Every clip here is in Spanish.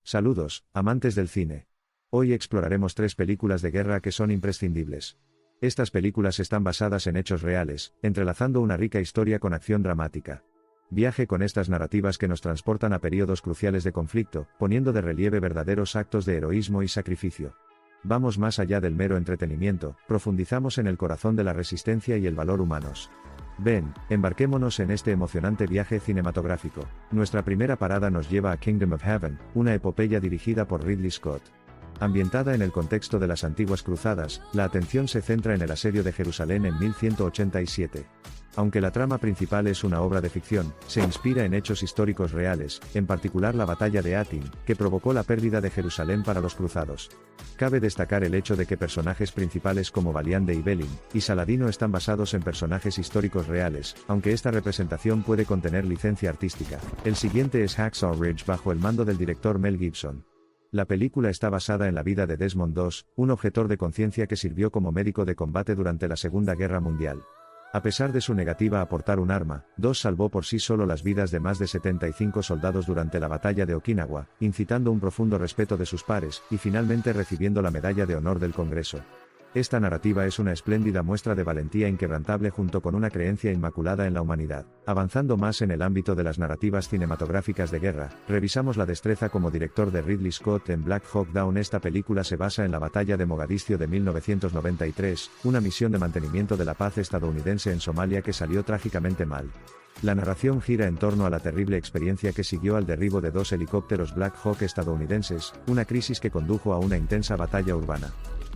Saludos, amantes del cine. Hoy exploraremos 3 películas de guerra que son imprescindibles. Estas películas están basadas en hechos reales, entrelazando una rica historia con acción dramática. Viaje con estas narrativas que nos transportan a periodos cruciales de conflicto, poniendo de relieve verdaderos actos de heroísmo y sacrificio. Vamos más allá del mero entretenimiento, profundizamos en el corazón de la resistencia y el valor humanos. Ven, embarquémonos en este emocionante viaje cinematográfico. Nuestra primera parada nos lleva a Kingdom of Heaven, una epopeya dirigida por Ridley Scott. Ambientada en el contexto de las antiguas cruzadas, la atención se centra en el asedio de Jerusalén en 1187. Aunque la trama principal es una obra de ficción, se inspira en hechos históricos reales, en particular la batalla de Hattin, que provocó la pérdida de Jerusalén para los cruzados. Cabe destacar el hecho de que personajes principales como Valiande y Belin, y Saladino están basados en personajes históricos reales, aunque esta representación puede contener licencia artística. El siguiente es Hacksaw Ridge bajo el mando del director Mel Gibson. La película está basada en la vida de Desmond II, un objetor de conciencia que sirvió como médico de combate durante la Segunda Guerra Mundial. A pesar de su negativa a portar un arma, Dos salvó por sí solo las vidas de más de 75 soldados durante la batalla de Okinawa, incitando un profundo respeto de sus pares, y finalmente recibiendo la Medalla de Honor del Congreso. Esta narrativa es una espléndida muestra de valentía inquebrantable junto con una creencia inmaculada en la humanidad. Avanzando más en el ámbito de las narrativas cinematográficas de guerra, revisamos la destreza como director de Ridley Scott en Black Hawk Down. Esta película se basa en la batalla de Mogadiscio de 1993, una misión de mantenimiento de la paz estadounidense en Somalia que salió trágicamente mal. La narración gira en torno a la terrible experiencia que siguió al derribo de 2 helicópteros Black Hawk estadounidenses, una crisis que condujo a una intensa batalla urbana.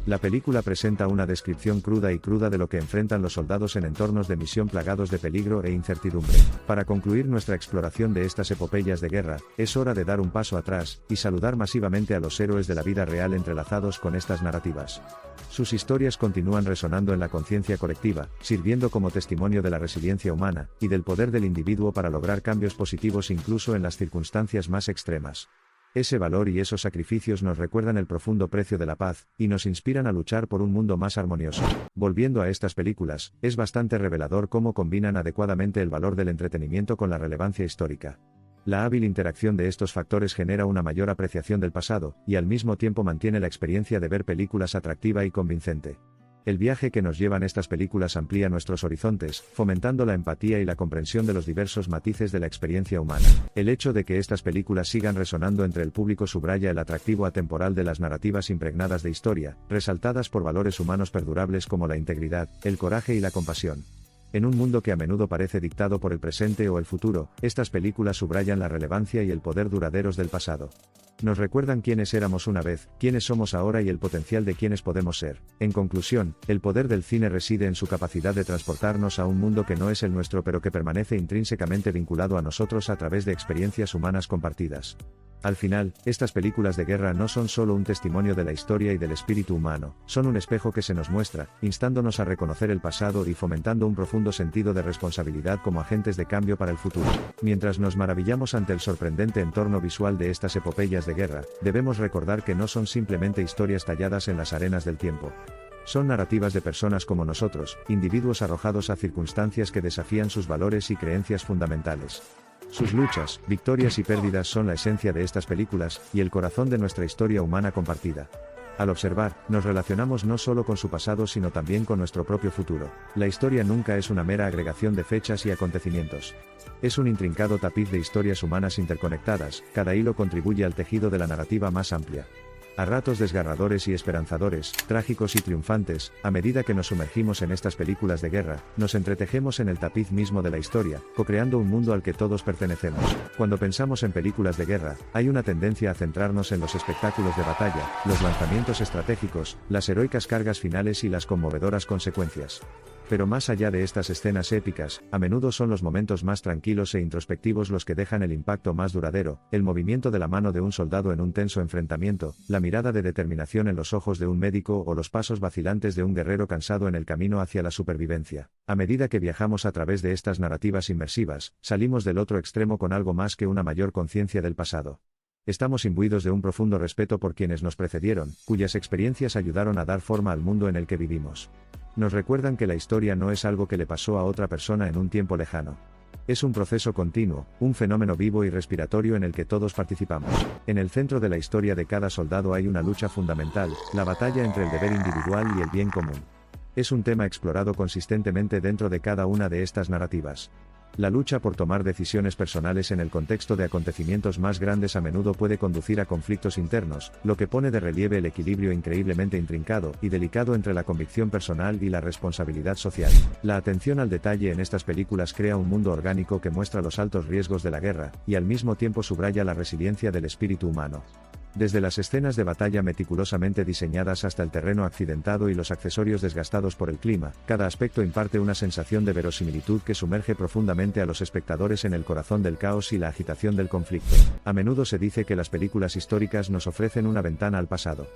La película presenta una descripción cruda de lo que enfrentan los soldados en entornos de misión plagados de peligro e incertidumbre. Para concluir nuestra exploración de estas epopeyas de guerra, es hora de dar un paso atrás, y saludar masivamente a los héroes de la vida real entrelazados con estas narrativas. Sus historias continúan resonando en la conciencia colectiva, sirviendo como testimonio de la resiliencia humana, y del poder del individuo para lograr cambios positivos incluso en las circunstancias más extremas. Ese valor y esos sacrificios nos recuerdan el profundo precio de la paz, y nos inspiran a luchar por un mundo más armonioso. Volviendo a estas películas, es bastante revelador cómo combinan adecuadamente el valor del entretenimiento con la relevancia histórica. La hábil interacción de estos factores genera una mayor apreciación del pasado, y al mismo tiempo mantiene la experiencia de ver películas atractiva y convincente. El viaje que nos llevan estas películas amplía nuestros horizontes, fomentando la empatía y la comprensión de los diversos matices de la experiencia humana. El hecho de que estas películas sigan resonando entre el público subraya el atractivo atemporal de las narrativas impregnadas de historia, resaltadas por valores humanos perdurables como la integridad, el coraje y la compasión. En un mundo que a menudo parece dictado por el presente o el futuro, estas películas subrayan la relevancia y el poder duraderos del pasado. Nos recuerdan quiénes éramos una vez, quiénes somos ahora y el potencial de quienes podemos ser. En conclusión, el poder del cine reside en su capacidad de transportarnos a un mundo que no es el nuestro pero que permanece intrínsecamente vinculado a nosotros a través de experiencias humanas compartidas. Al final, estas películas de guerra no son solo un testimonio de la historia y del espíritu humano, son un espejo que se nos muestra, instándonos a reconocer el pasado y fomentando un profundo sentido de responsabilidad como agentes de cambio para el futuro. Mientras nos maravillamos ante el sorprendente entorno visual de estas epopeyas de guerra, debemos recordar que no son simplemente historias talladas en las arenas del tiempo. Son narrativas de personas como nosotros, individuos arrojados a circunstancias que desafían sus valores y creencias fundamentales. Sus luchas, victorias y pérdidas son la esencia de estas películas, y el corazón de nuestra historia humana compartida. Al observar, nos relacionamos no solo con su pasado sino también con nuestro propio futuro. La historia nunca es una mera agregación de fechas y acontecimientos. Es un intrincado tapiz de historias humanas interconectadas, cada hilo contribuye al tejido de la narrativa más amplia. A ratos desgarradores y esperanzadores, trágicos y triunfantes, a medida que nos sumergimos en estas películas de guerra, nos entretejemos en el tapiz mismo de la historia, co-creando un mundo al que todos pertenecemos. Cuando pensamos en películas de guerra, hay una tendencia a centrarnos en los espectáculos de batalla, los lanzamientos estratégicos, las heroicas cargas finales y las conmovedoras consecuencias. Pero más allá de estas escenas épicas, a menudo son los momentos más tranquilos e introspectivos los que dejan el impacto más duradero, el movimiento de la mano de un soldado en un tenso enfrentamiento, la mirada de determinación en los ojos de un médico o los pasos vacilantes de un guerrero cansado en el camino hacia la supervivencia. A medida que viajamos a través de estas narrativas inmersivas, salimos del otro extremo con algo más que una mayor conciencia del pasado. Estamos imbuidos de un profundo respeto por quienes nos precedieron, cuyas experiencias ayudaron a dar forma al mundo en el que vivimos. Nos recuerdan que la historia no es algo que le pasó a otra persona en un tiempo lejano. Es un proceso continuo, un fenómeno vivo y respiratorio en el que todos participamos. En el centro de la historia de cada soldado hay una lucha fundamental, la batalla entre el deber individual y el bien común. Es un tema explorado consistentemente dentro de cada una de estas narrativas. La lucha por tomar decisiones personales en el contexto de acontecimientos más grandes a menudo puede conducir a conflictos internos, lo que pone de relieve el equilibrio increíblemente intrincado y delicado entre la convicción personal y la responsabilidad social. La atención al detalle en estas películas crea un mundo orgánico que muestra los altos riesgos de la guerra, y al mismo tiempo subraya la resiliencia del espíritu humano. Desde las escenas de batalla meticulosamente diseñadas hasta el terreno accidentado y los accesorios desgastados por el clima, cada aspecto imparte una sensación de verosimilitud que sumerge profundamente a los espectadores en el corazón del caos y la agitación del conflicto. A menudo se dice que las películas históricas nos ofrecen una ventana al pasado.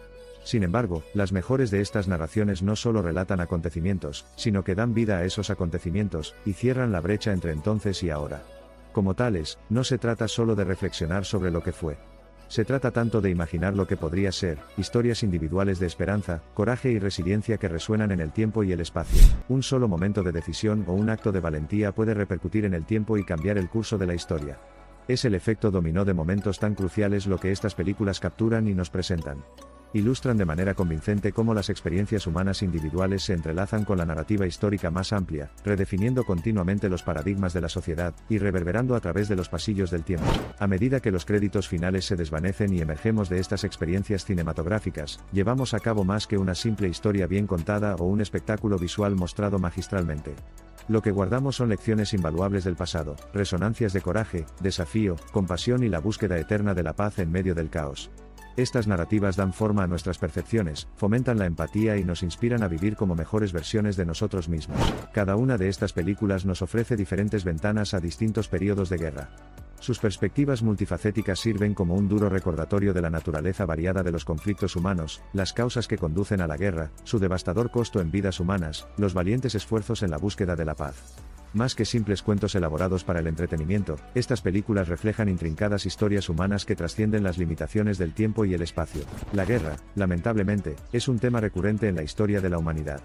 Sin embargo, las mejores de estas narraciones no solo relatan acontecimientos, sino que dan vida a esos acontecimientos, y cierran la brecha entre entonces y ahora. Como tales, no se trata solo de reflexionar sobre lo que fue. Se trata tanto de imaginar lo que podría ser, historias individuales de esperanza, coraje y resiliencia que resuenan en el tiempo y el espacio. Un solo momento de decisión o un acto de valentía puede repercutir en el tiempo y cambiar el curso de la historia. Es el efecto dominó de momentos tan cruciales lo que estas películas capturan y nos presentan. Ilustran de manera convincente cómo las experiencias humanas individuales se entrelazan con la narrativa histórica más amplia, redefiniendo continuamente los paradigmas de la sociedad, y reverberando a través de los pasillos del tiempo. A medida que los créditos finales se desvanecen y emergemos de estas experiencias cinematográficas, llevamos a cabo más que una simple historia bien contada o un espectáculo visual mostrado magistralmente. Lo que guardamos son lecciones invaluables del pasado, resonancias de coraje, desafío, compasión y la búsqueda eterna de la paz en medio del caos. Estas narrativas dan forma a nuestras percepciones, fomentan la empatía y nos inspiran a vivir como mejores versiones de nosotros mismos. Cada una de estas películas nos ofrece diferentes ventanas a distintos periodos de guerra. Sus perspectivas multifacéticas sirven como un duro recordatorio de la naturaleza variada de los conflictos humanos, las causas que conducen a la guerra, su devastador costo en vidas humanas, los valientes esfuerzos en la búsqueda de la paz. Más que simples cuentos elaborados para el entretenimiento, estas películas reflejan intrincadas historias humanas que trascienden las limitaciones del tiempo y el espacio. La guerra, lamentablemente, es un tema recurrente en la historia de la humanidad.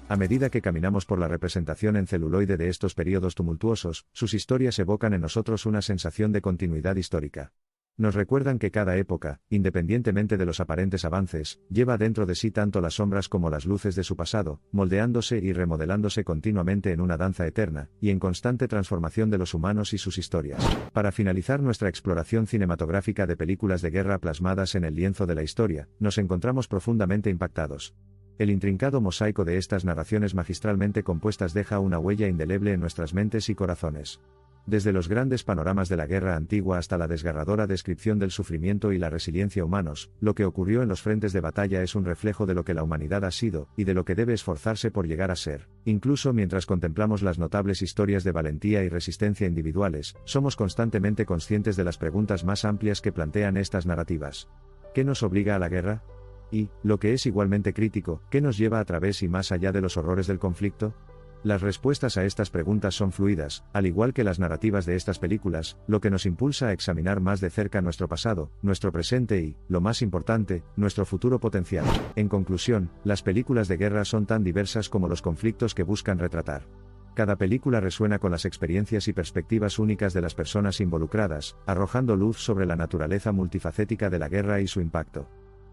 A medida que caminamos por la representación en celuloide de estos periodos tumultuosos, sus historias evocan en nosotros una sensación de continuidad histórica. Nos recuerdan que cada época, independientemente de los aparentes avances, lleva dentro de sí tanto las sombras como las luces de su pasado, moldeándose y remodelándose continuamente en una danza eterna, y en constante transformación de los humanos y sus historias. Para finalizar nuestra exploración cinematográfica de películas de guerra plasmadas en el lienzo de la historia, nos encontramos profundamente impactados. El intrincado mosaico de estas narraciones magistralmente compuestas deja una huella indeleble en nuestras mentes y corazones. Desde los grandes panoramas de la guerra antigua hasta la desgarradora descripción del sufrimiento y la resiliencia humanos, lo que ocurrió en los frentes de batalla es un reflejo de lo que la humanidad ha sido, y de lo que debe esforzarse por llegar a ser. Incluso mientras contemplamos las notables historias de valentía y resistencia individuales, somos constantemente conscientes de las preguntas más amplias que plantean estas narrativas. ¿Qué nos obliga a la guerra? Y, lo que es igualmente crítico, ¿qué nos lleva a través y más allá de los horrores del conflicto? Las respuestas a estas preguntas son fluidas, al igual que las narrativas de estas películas, lo que nos impulsa a examinar más de cerca nuestro pasado, nuestro presente y, lo más importante, nuestro futuro potencial. En conclusión, las películas de guerra son tan diversas como los conflictos que buscan retratar. Cada película resuena con las experiencias y perspectivas únicas de las personas involucradas, arrojando luz sobre la naturaleza multifacética de la guerra y su impacto.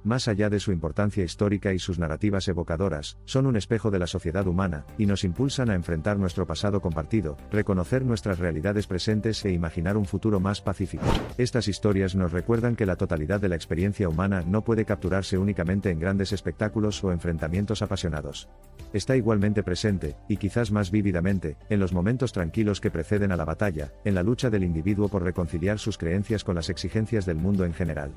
Más allá de su importancia histórica y sus narrativas evocadoras, son un espejo de la sociedad humana, y nos impulsan a enfrentar nuestro pasado compartido, reconocer nuestras realidades presentes e imaginar un futuro más pacífico. Estas historias nos recuerdan que la totalidad de la experiencia humana no puede capturarse únicamente en grandes espectáculos o enfrentamientos apasionados. Está igualmente presente, y quizás más vívidamente, en los momentos tranquilos que preceden a la batalla, en la lucha del individuo por reconciliar sus creencias con las exigencias del mundo en general.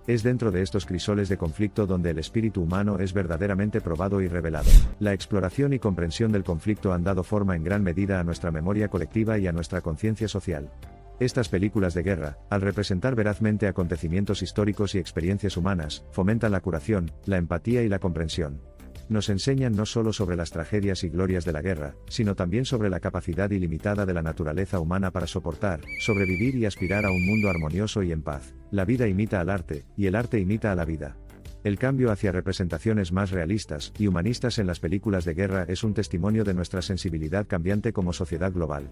Es dentro de estos crisoles de conflicto donde el espíritu humano es verdaderamente probado y revelado. La exploración y comprensión del conflicto han dado forma en gran medida a nuestra memoria colectiva y a nuestra conciencia social. Estas películas de guerra, al representar verazmente acontecimientos históricos y experiencias humanas, fomentan la curación, la empatía y la comprensión. Nos enseñan no solo sobre las tragedias y glorias de la guerra, sino también sobre la capacidad ilimitada de la naturaleza humana para soportar, sobrevivir y aspirar a un mundo armonioso y en paz. La vida imita al arte, y el arte imita a la vida. El cambio hacia representaciones más realistas y humanistas en las películas de guerra es un testimonio de nuestra sensibilidad cambiante como sociedad global.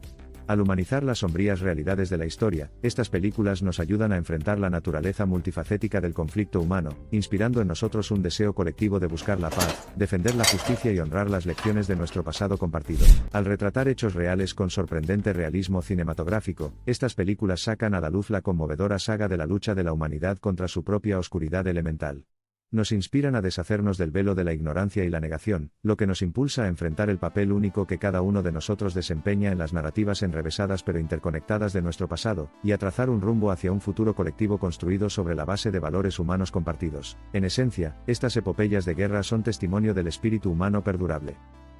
Al humanizar las sombrías realidades de la historia, estas películas nos ayudan a enfrentar la naturaleza multifacética del conflicto humano, inspirando en nosotros un deseo colectivo de buscar la paz, defender la justicia y honrar las lecciones de nuestro pasado compartido. Al retratar hechos reales con sorprendente realismo cinematográfico, estas películas sacan a la luz la conmovedora saga de la lucha de la humanidad contra su propia oscuridad elemental. Nos inspiran a deshacernos del velo de la ignorancia y la negación, lo que nos impulsa a enfrentar el papel único que cada uno de nosotros desempeña en las narrativas enrevesadas pero interconectadas de nuestro pasado, y a trazar un rumbo hacia un futuro colectivo construido sobre la base de valores humanos compartidos. En esencia, estas epopeyas de guerra son testimonio del espíritu humano perdurable.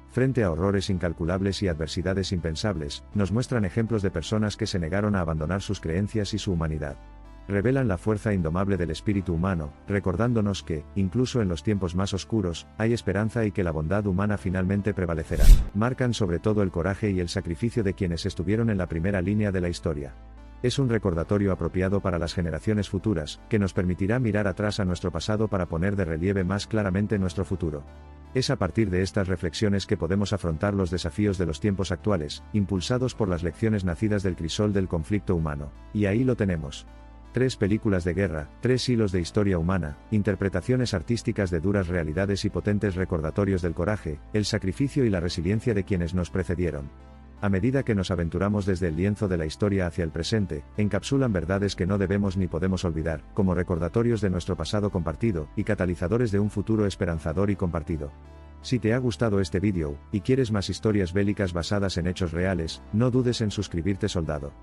Frente a horrores incalculables y adversidades impensables, nos muestran ejemplos de personas que se negaron a abandonar sus creencias y su humanidad. Revelan la fuerza indomable del espíritu humano, recordándonos que, incluso en los tiempos más oscuros, hay esperanza y que la bondad humana finalmente prevalecerá. Marcan sobre todo el coraje y el sacrificio de quienes estuvieron en la primera línea de la historia. Es un recordatorio apropiado para las generaciones futuras, que nos permitirá mirar atrás a nuestro pasado para poner de relieve más claramente nuestro futuro. Es a partir de estas reflexiones que podemos afrontar los desafíos de los tiempos actuales, impulsados por las lecciones nacidas del crisol del conflicto humano. Y ahí lo tenemos. 3 películas de guerra, 3 hilos de historia humana, interpretaciones artísticas de duras realidades y potentes recordatorios del coraje, el sacrificio y la resiliencia de quienes nos precedieron. A medida que nos aventuramos desde el lienzo de la historia hacia el presente, encapsulan verdades que no debemos ni podemos olvidar, como recordatorios de nuestro pasado compartido, y catalizadores de un futuro esperanzador y compartido. Si te ha gustado este vídeo, y quieres más historias bélicas basadas en hechos reales, no dudes en suscribirte, soldado.